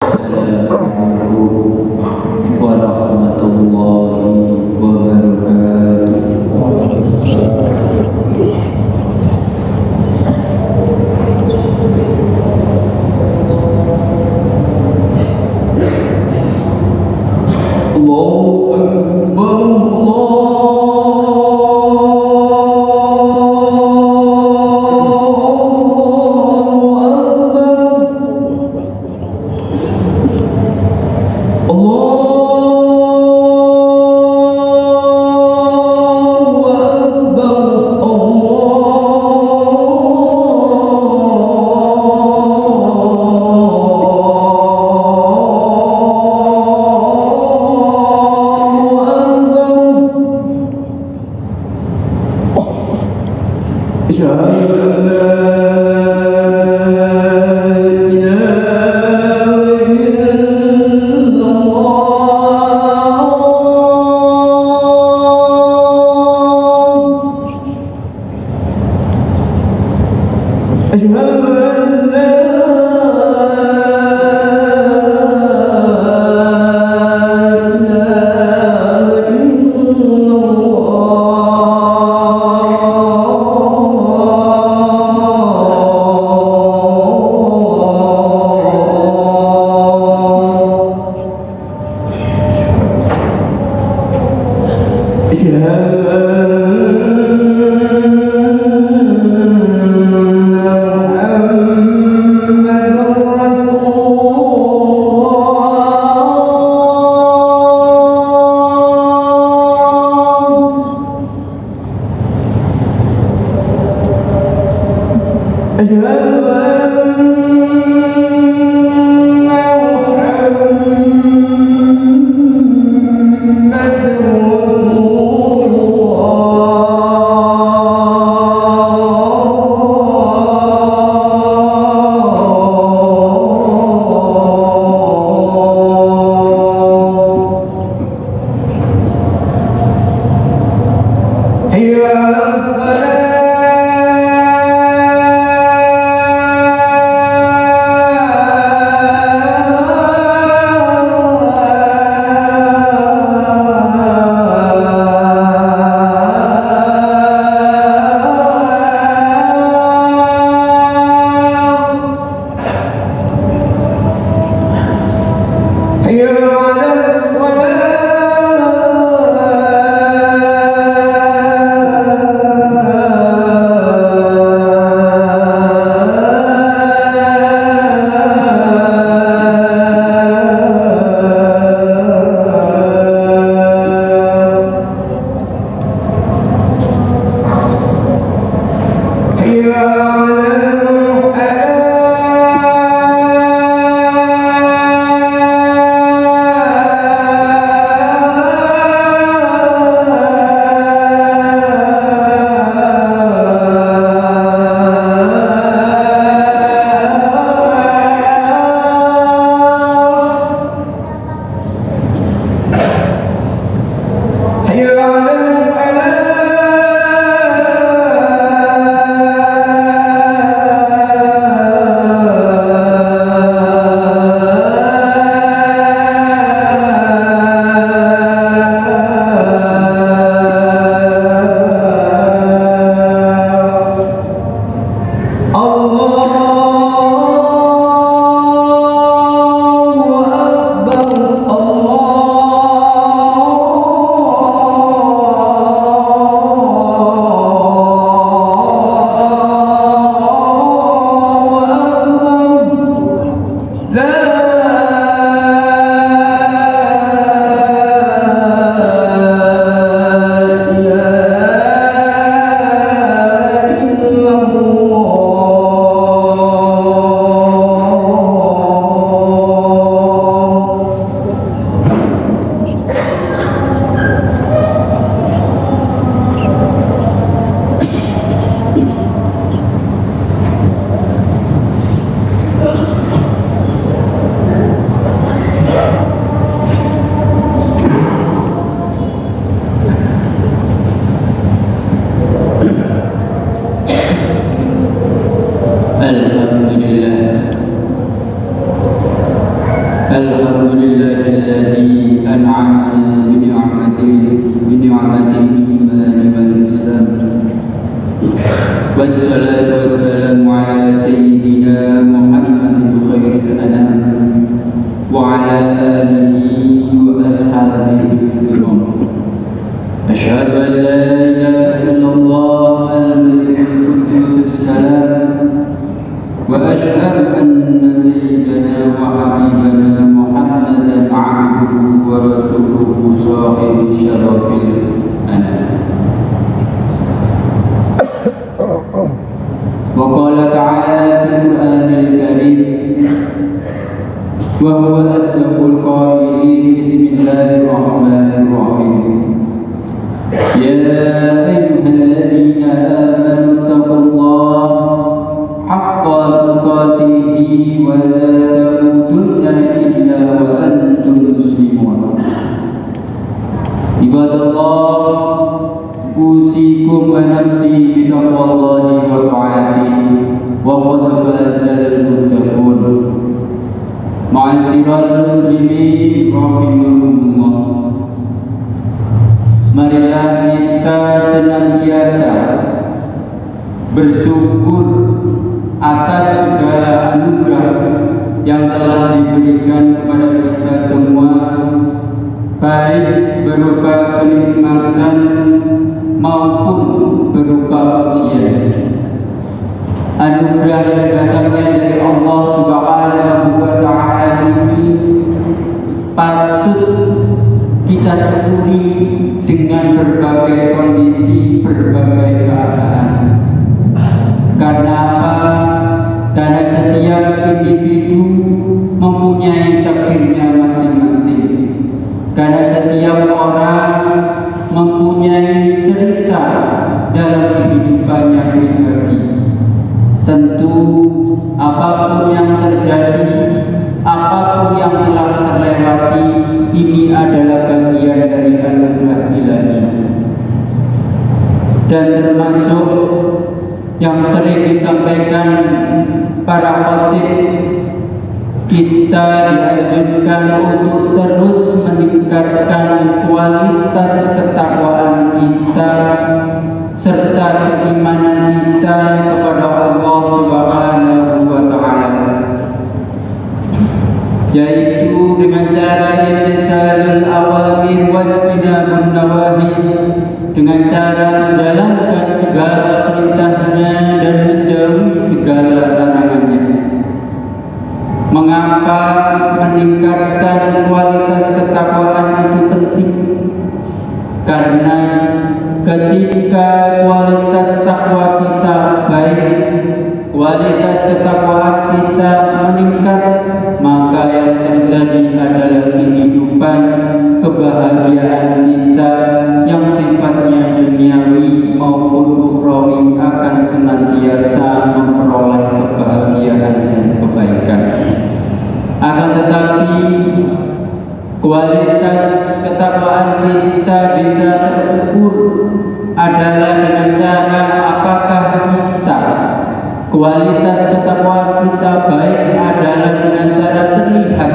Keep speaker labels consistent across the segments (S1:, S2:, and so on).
S1: Assalamualaikum warahmatullahi wabarakatuh. Allahu Akbar. الحمد لله الذي أنعمنا بنعمة الإيمان والإسلام، والصلاة والسلام على سيدنا محمد خير الأنام وعلى آله وأصحابه الكرام. أشهد أن لا إله إلا الله الملك القدوس السلام، وأشهد أن سيدنا وحبيبنا محمدا عبده ورسوله صاحب الشرف الأنام. وقال تعالى في القرآن الكريم وهو أصدق القائلين: بسم الله الرحمن الرحيم. يا أيها الذين آمنوا اتقوا الله حق تقاته ولا تموتن إلا وأنتم مسلمون. عباد الله، أوصيكم ونفسي بتقوى الله وطاعته، وقد فاز المتقون. معاشر المسlimin rahimakumullah, marilah kita senantiasa bersyukur atas segala anugerah yang telah diberikan kepada kita semua, baik berupa kenikmatan maupun berupa ujian. Anugerah yang datangnya dari Allah Subhanahu wa Ta'ala ini patut kita syukuri dengan berbagai kondisi, berbagai keadaan. Karena apa? Karena setiap individu mempunyai takdirnya masing-masing. Karena setiap orang mempunyai cerita dalam kehidupannya pribadi. Tentu apapun yang terjadi, apapun yang telah terlewati, ini adalah bagian dari anugerah ilahi. Dan termasuk yang sering disampaikan para khatib, kita dianjurkan untuk terus meningkatkan kualitas ketakwaan kita serta keimanan kita kepada Allah Subhanahu wa Ta'ala, yaitu dengan cara imtisalul awamir wajtinabun nawahi, dengan cara menjalankan segala perintahnya dan menjauhi segala larangannya. Mengapa meningkatkan kualitas ketakwaan itu penting? Karena ketika kualitas takwa kita baik, kualitas ketakwaan kita meningkat, maka yang terjadi adalah kehidupan, kebahagiaan kita yang sifatnya duniawi maupun ukhrawi akan senantiasa memperoleh kebahagiaan dan kebaikan. Akan tetapi kualitas ketakwaan kita bisa terukur adalah dengan cara apakah kita, kualitas ketakwaan kita baik adalah dengan cara terlihat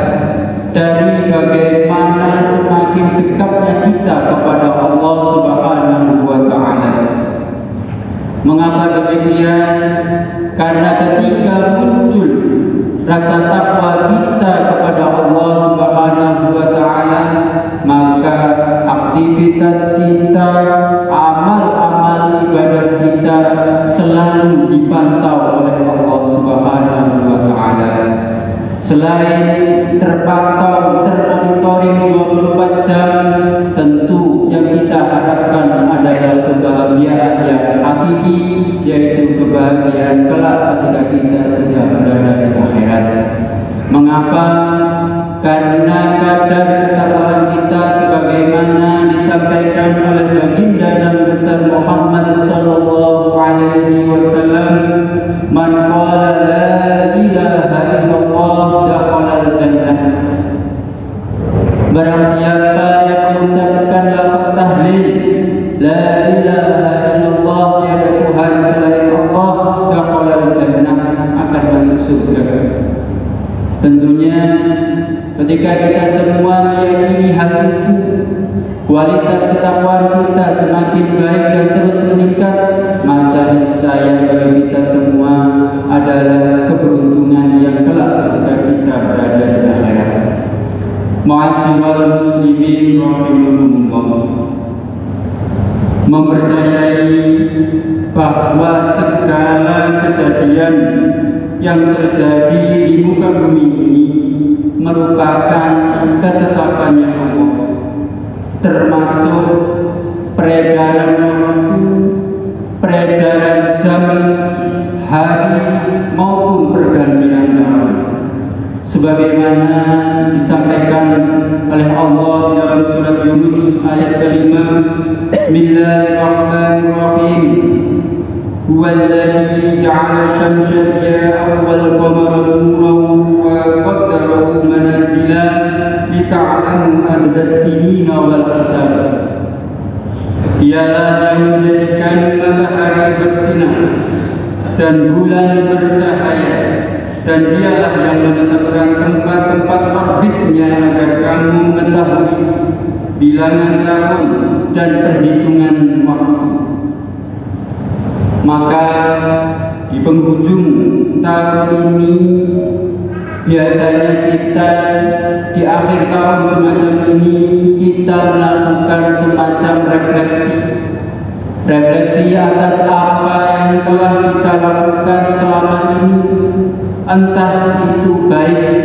S1: dari bagaimana semakin dekatnya kita kepada Allah Subhanahu wa Ta'ala. Mengapa demikian? Karena ketika muncul rasa takwa kita kepada Allah Subhanahu wa Ta'ala, maka aktivitas kita, amal-amal ibadah kita selalu dipantau oleh Allah Subhanahu wa Ta'ala. Selain terpantau, termonitoring 24 jam, tentu yang kita harapkan adalah kebahagiaan yang hakiki, yaitu kebahagiaan kelak ketika kita sudah berada di akhirat. Mengapa? Karena kadar ketakwaan kita sebagaimana disampaikan oleh baginda Nabi besar Muhammad sallallahu alaihi wasallam, man qala la ilaha illallah dakhala al-jannah. Barang siapa yang mengucapkan lafaz tahlil la ilaha illallah, tiada Tuhan selain Allah, dakhala al-jannah, akan masuk surga. Tentunya Ketika kita semua meyakini hal itu, kualitas ketakwaan kita semakin baik dan terus meningkat, maka niscaya bagi kita semua adalah keberuntungan yang kelak ketika kita berada di akhirat. Ma'asyiral muslimin rahimakumullah, mempercayai bahwa segala kejadian yang terjadi di muka bumi ini merupakan ketetapannya Allah, termasuk peredaran waktu, peredaran jam, hari maupun pergantian tahun, sebagaimana disampaikan oleh Allah di dalam surat Yunus ayat kelima. Bismillahirrahmanirrahim. Huwallazi ja'ala syamsa diya'an wal qamara nuran wa qaddarahu manazila lita'lamu addas sinina wal hisab. Dialah yang menjadikan matahari bersinar dan bulan bercahaya, dan dialah yang menetapkan tempat-tempat orbitnya agar kamu mengetahui bilangan tahun dan perhitungan waktu. Maka di penghujung tahun ini biasanya kita di akhir tahun semacam ini kita melakukan semacam refleksi atas apa yang telah kita lakukan selama ini, entah itu baik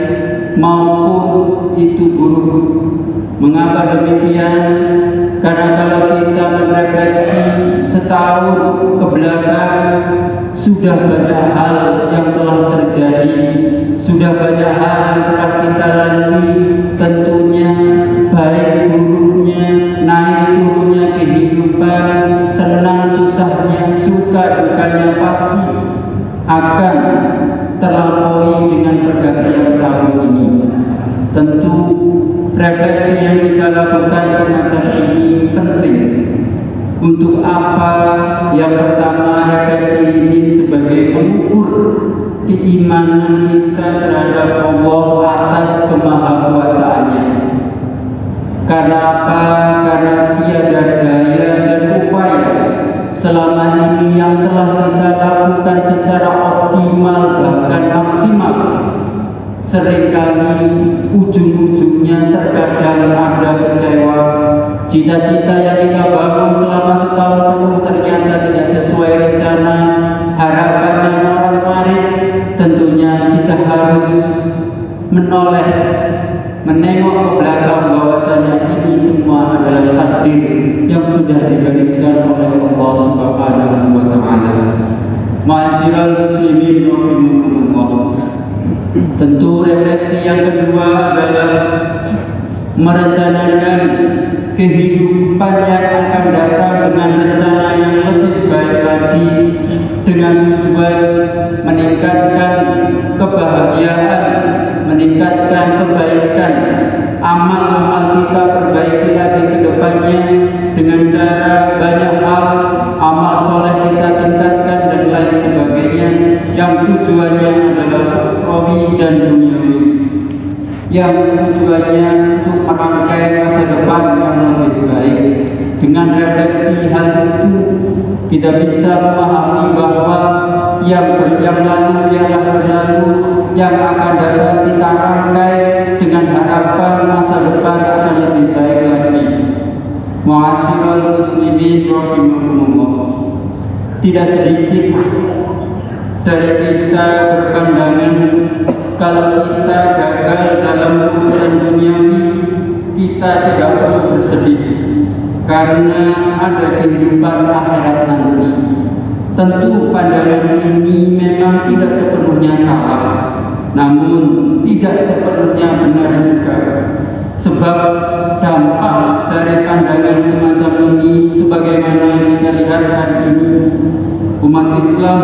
S1: maupun itu buruk. Mengapa demikian? Karena kalau kita merefleksi setahun ke belakang, sudah banyak hal yang telah terjadi, sudah banyak hal yang telah kita lalui. Tentunya baik buruknya, naik turunnya kehidupan, senang susahnya, suka dukanya pasti akan terlampaui dengan pergantian tahun ini. Tentu refleksi yang kita lakukan semacam ini penting. Untuk apa? Yang pertama, refleksi ini sebagai mengukur keimanan kita terhadap Allah atas kemahakuasaannya. Karena apa? Karena tiada daya dan upaya selama ini yang telah kita lakukan secara optimal bahkan maksimal, seringkali ujung-ujungnya terkadang ada kecewa. Cita-cita yang kita bangun selama setahun penuh ternyata tidak sesuai rencana, harapan yang morat-marit. Tentunya kita harus menoleh, menengok ke belakang bahwasanya ini semua adalah takdir yang sudah digariskan oleh Allah Subhanahu wa taala. Ma'asyiral muslimin rahimakumullah. Tentu refleksi yang kedua adalah merencanakan kehidupan yang akan datang dengan rencana yang lebih baik lagi, dengan tujuan meningkatkan kebahagiaan, meningkatkan kebaikan, amal-amal kita perbaiki lagi ke depannya dengan cara banyak hal, amal soleh kita tingkatkan dan lain sebagainya, yang tujuannya adalah ukhrawi dan duniawi, yang tujuannya untuk merangkai masa depan yang lebih baik. Dengan refleksi hal itu kita bisa memahami bahwa yang lalu biarlah berlalu, yang akan datang kita rangkai dengan harapan masa depan akan lebih baik lagi. Ma'asyiral muslimin rahimakumullah. Tidak sedikit dari kita berpandangan kalau kita gagal dalam urusan duniawi, kita tidak perlu bersedih karena ada kehidupan akhirat nanti. Tentu pandangan ini memang tidak sepenuhnya salah, namun tidak sepenuhnya benar juga. Sebab dampak dari pandangan semacam ini sebagaimana yang kita lihat hari ini, umat Islam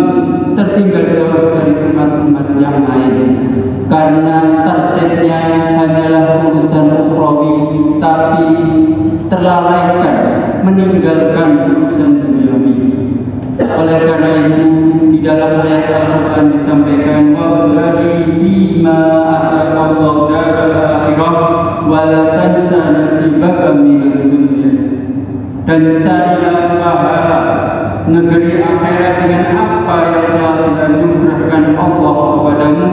S1: tertinggal jauh dari umat-umat yang lain karena targetnya hanyalah urusan ukhrawi, tapi terlalaikan meninggalkan urusan duniawi. Oleh karena itu di dalam ayat Al-Quran disampaikan wabtaghi fima ataka Allah daral akhirah la tansa nasibaka minad dunya, dan carilah pahala negeri akhirat dengan apa yang telah dianugerahkan Allah kepadamu,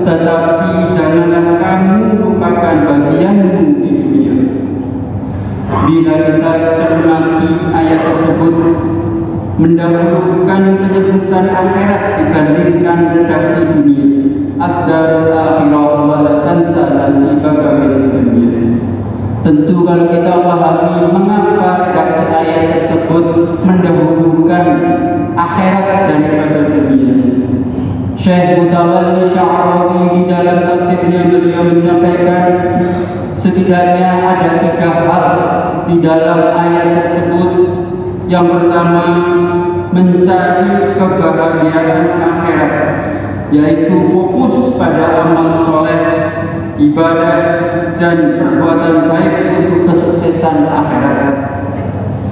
S1: tetapi janganlah kamu lupakan bagianmu di dunia. Bila kita cermati ayat tersebut, mendahulukan penyebutan akhirat dibandingkan redaksi dunia. Ad-darul akhirah wa la tansa nasibaka minad dunya. Tentu kalau kita pahami mengapa redaksi ayat tersebut mendahulukan akhirat daripada dunia. Syekh Mutawalli Sya'rawi di dalam tafsirnya beliau menyampaikan setidaknya ada 3 hal di dalam ayat tersebut. Yang pertama, mencari kebahagiaan akhirat, yaitu fokus pada amal soleh, ibadah, dan perbuatan baik untuk kesuksesan akhirat.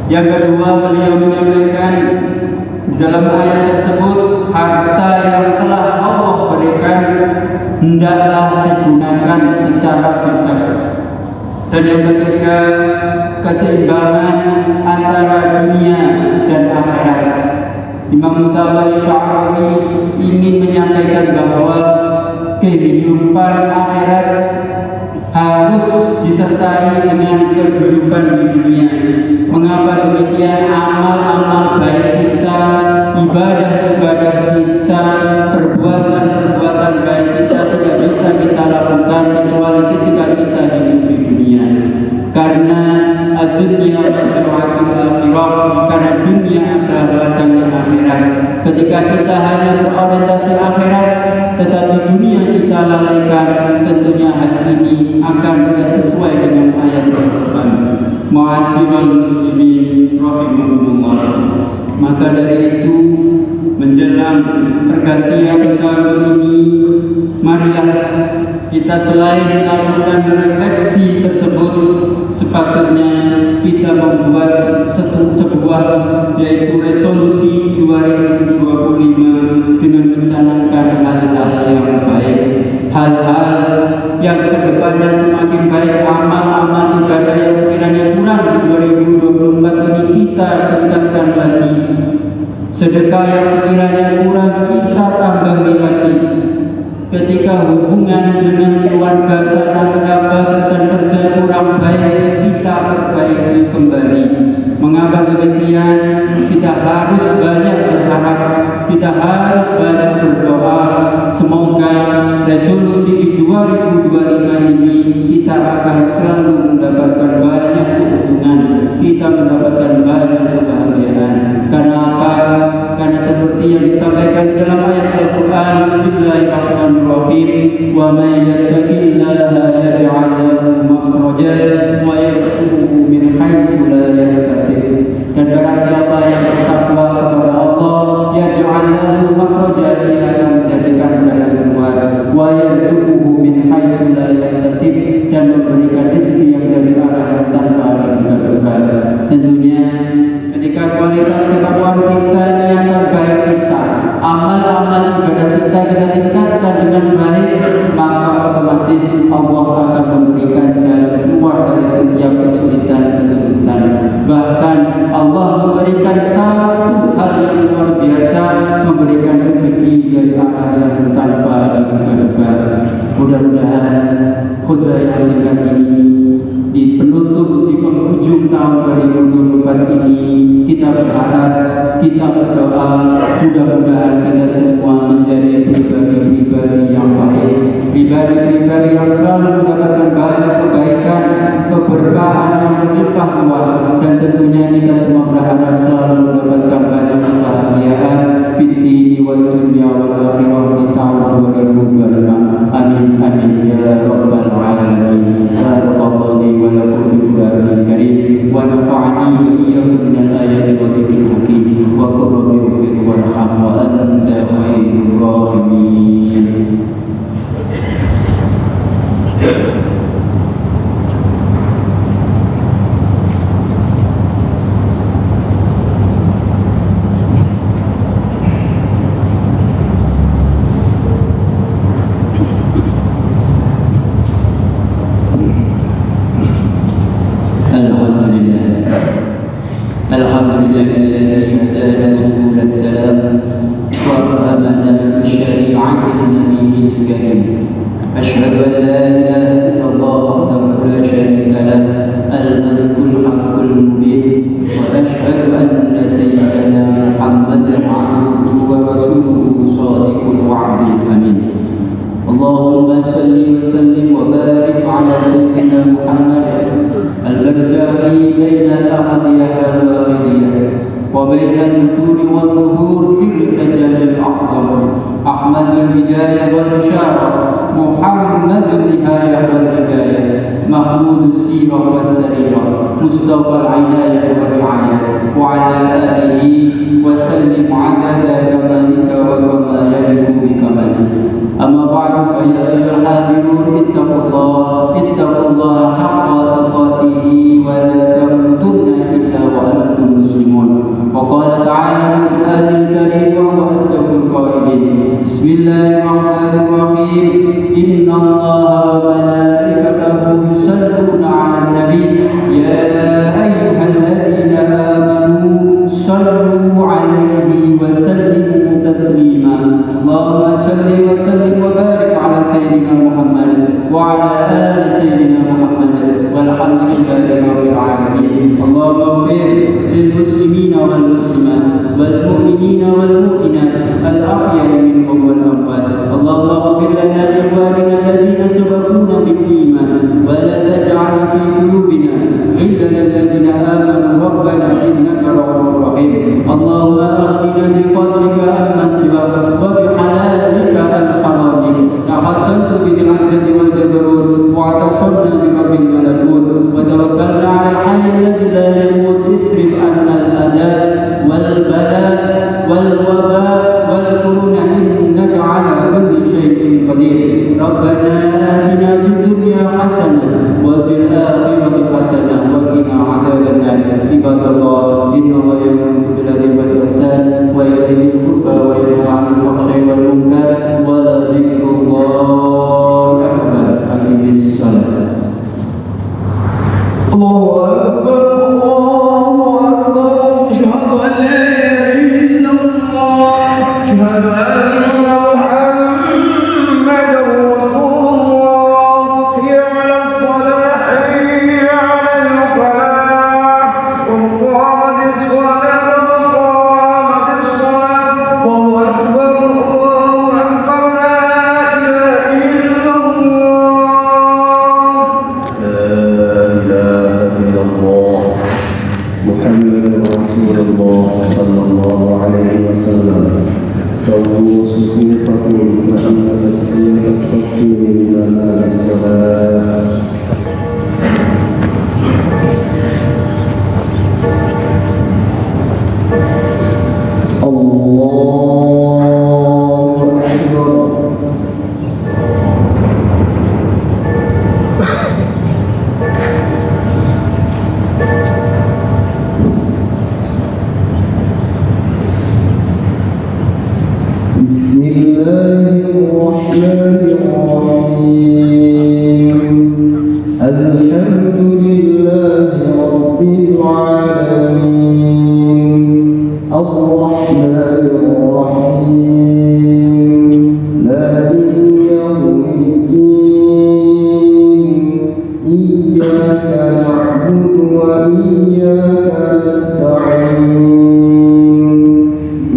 S1: Yang kedua, beliau menyampaikan di dalam ayat tersebut, harta yang telah Allah berikan hendaklah digunakan secara bijak. Dan yang ketiga, keseimbangan antara dunia dan akhirat. Imam Mutawalli Sya'rawi ingin menyampaikan bahwa kehidupan akhirat harus disertai dengan kehidupan di dunia. Mengapa demikian? Amal-amal baik kita, ibadah-ibadah kita, perbuatan-perbuatan baik kita tidak bisa kita lakukan kecuali ketika kita hidup di dunia. Karena dunia mazru'atul akhirah, karena dunia adalah ladangnya akhirat. Ketika kita hanya berorientasi akhirat tetapi dunia kita lalaikan, tentunya hal ini akan tidak sesuai dengan ayat Al-Quran. Ma'asyiral muslimin rahimahumullah. Maka dari itu, menjelang pergantian tahun ini, marilah kita selain melakukan refleksi tersebut, sepatutnya kita membuat sebuah yaitu resolusi 2025 dengan mencanangkan hal-hal yang baik, hal-hal yang kedepannya semakin baik, amal-amal ibadah yang sekiranya kurang di 2024 ini kita tingkatkan lagi, sedekah yang sekiranya kurang kita tambahi lagi. Ketika hubungan dengan keluarga, sanak kerabat, rekan kerja kurang baik, kita perbaiki kembali. Mengapa demikian? Kita harus banyak berharap, kita harus banyak berdoa. Semoga resolusi di 2025 ini kita akan selalu mendapatkan banyak keuntungan, kita mendapatkan banyak kebahagiaan. Karena apa? Karena seperti yang disampaikan di dalam ayat Al-Quran, Bismillahirrahmanirrahim, wa may yattaqillaha yaj'al lahu makhrajan wa yarzuqhu min haitsu la yahtasib. Dan barang siapa yang bertakwa kepada Allah, yaj'al lahu makhrajan, dia akan menjadikan jalan keluar, wa yarzuqhu min haitsu la yahtasib, dan memberikan rezeki yang dari arah yang tanpa diduga-duga. Tentunya ketika kualitas ketakwaan kita, niatan baik kita, amal-amal ibadah kita tingkatkan dengan baik, maka otomatis Allah akan memberikan jalan keluar dari setiap kesulitan-kesulitan. Bahkan Allah memberikan satu hal yang luar biasa, memberikan rezeki dari arah yang tanpa diduga-duga. Mudah-mudahan khutbah yang singkat ini di penutup, di penghujung tahun 2024 ini, kita berharap, kita berdoa, mudah-mudahan kita semua menjadi pribadi-pribadi yang baik, pribadi-pribadi yang selalu mendapatkan banyak kebaikan, keberkahan yang berlimpah ruah, dan tentunya kita semua berharap selalu mendapatkan banyak kebahagiaan fid dini wal dunya wal akhirah di tahun 2025. Amin amin ya rabbal alamin. Barakallahu li wa lakum fil Qur'anil karim wa nafa'ani wa iyyakum minal ayati wa dzikril hakim wa qul rabbi ighfir warham wa anta khairur rahimin. السلام وأفهمنا بشريعة النبي الكريم. أشهد أن لا إله إلا الله وحده لا شريك له الملك الحق المبين، وأشهد أن سيدنا محمدا عبده ورسوله صادق الوعد الأمين. اللهم صل وسلم وبارك على سيدنا محمد البرزخي بين الأحدية والواحدية وبين النطور والظهور سر تجلي الأعظم، أحمد البداية والبشارة، محمد النهاية والهداية، محمود السيرة والسريرة، مصطفى العناية والرعاية، وعلى آله وسلم عدد كمالك وكما يليق بكمالك. أما بعد فيا أيها الحاضرون اتقوا الله حق تقاته ولا تموتن إلا وأنتم مسلمون. وقال تعالى في القرآن الكريم وهو أصدق القائلين: بسم الله الرحمن الرحيم، إن الله وملائكته يصلون على النبي يا أيها الذين آمنوا صلوا عليه وسلموا تسليما. اللهم صل وسلم وبارك على سيدنا محمد وعلى آل سيدنا محمد والحمد لله رب العالمين. اللهم اغفر للمسلمين والمسلمات والمؤمنين والمؤمنات الأحياء منهم والأموات. اللهم اغفر لنا لإخواننا الذين سبقونا بالإيمان ولا تجعل في قلوبنا غلا للذين آمنوا ربنا إنك رؤوف رحيم. اللهم أغننا بفضلك عمن سواك وبحلالك عن حرامك. تحسنت بذي العزة والجبروت واعتصمنا برب الملكوت وتوكلنا على الحي الذي لا يموت. اصرف عنا الأذى والبلاء والوباء والكرونا إنك على كل شيء قدير. ربنا آتنا في الدنيا حسنة وفي الآخرة حسنة وقنا عذاب النار. عباد الله، إن الله يأمر بالعدل والإحسان وإيتاء ذي القربى وينهى عن الفحشاء والمنكر ولذكر الله أكبر. أقم الصلاة.
S2: الله أكبر الله أكبر. أشهد أن لا إله إلا الله، أشهد أن محمدا رسول الله. حي على الصلاة حي على الفلاح، وقامت الصلاة وقامت الصلاة. الله أكبر الله أكبر. لا إله إلا الله، لا إله إلا الله، محمد رسول الله صلى الله عليه وسلم. سووا صفوفكم فإن تسوية الصف من تمام الصلاة. الله أكبر. بسم الله الرحمن الرحيم. الحمد لله رب العالمين، الرحمن الرحيم، مالك يوم الدين. إياك نعبد وإياك نستعين.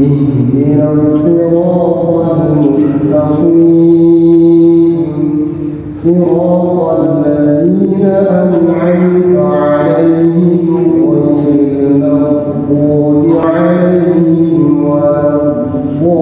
S2: اهدنا الصراط المستقيم، صراط الذين أنعمت عليهم غير المغضوب عليهم ولا الضالين.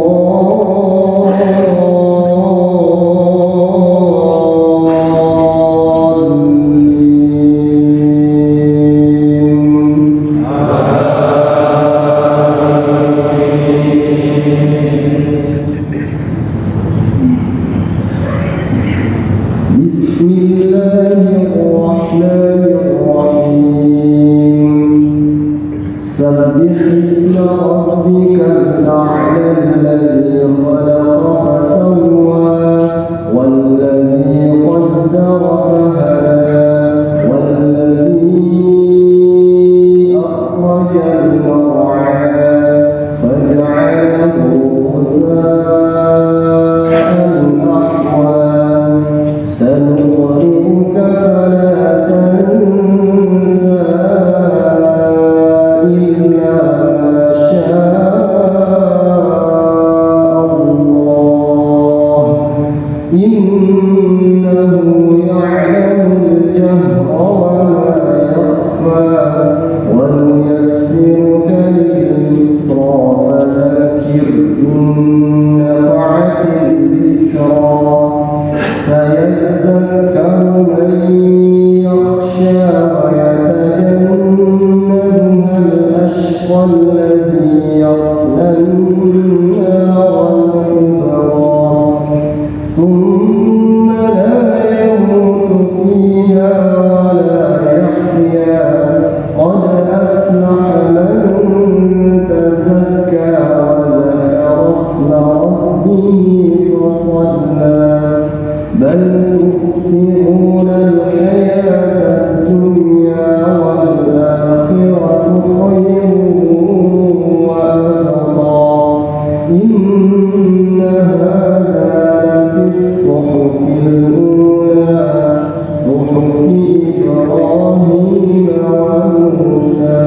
S2: إبراهيم وموسى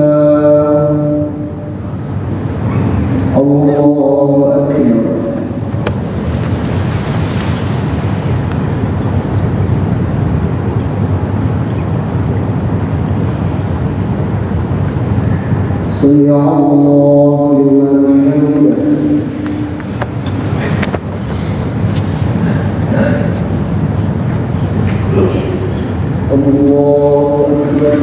S2: الله أكبر سمع الله لمن حمده الله أكبر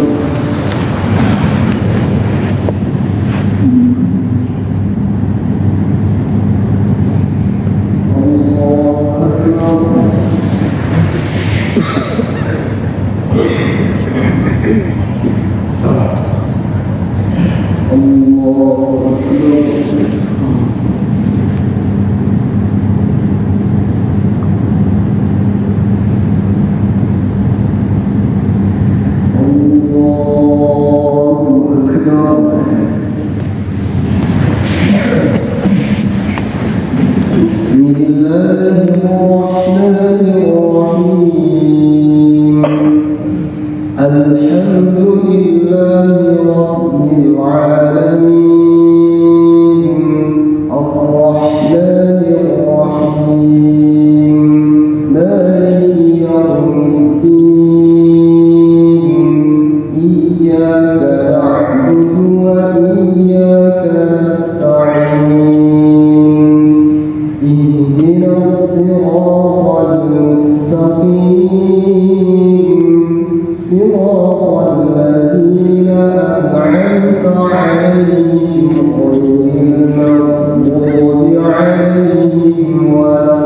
S2: بسم الله الرحمن الرحيم الحمد لله رب العالمين الرحمن الرحيم مالك يوم الدين إياك نعبد وإياك نستعين اهدنا الصراط المستقيم صراط الذين أنعمت عليهم غير المغضوب عليهم ولا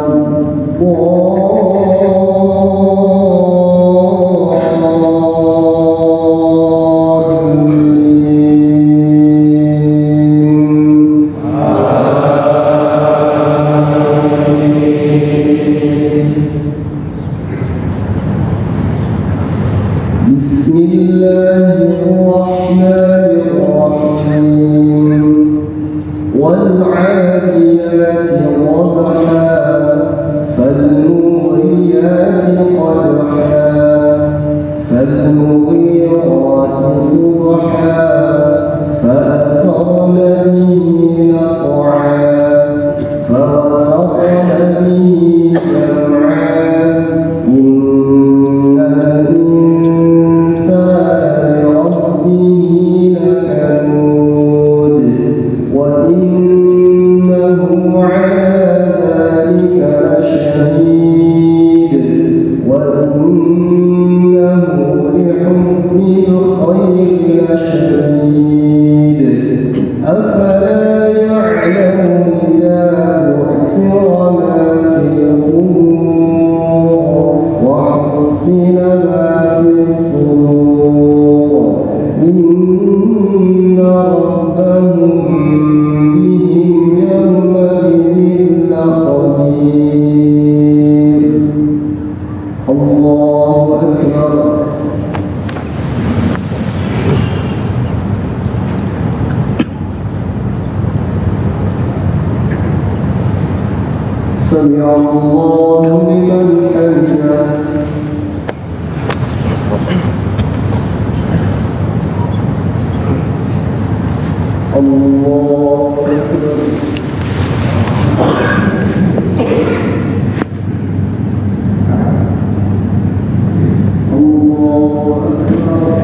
S2: بسم الله الرحمن الرحيم والعاديات ضبحا فالموريات قدحا فالمغيرات صبحا فأثرن به نقعا فوسطن به جمعا إن الإنسان لربه لكنود وإنه على ذلك لشهيد وإنه لحب الخير لشديد أفلا يعلم إذا بعثر ما في القبور وحصل ما في الصدور إن ربهم بهم يومئذ لخبير الله أكبر سمع الله لمن حمده الله أكبر الله أكبر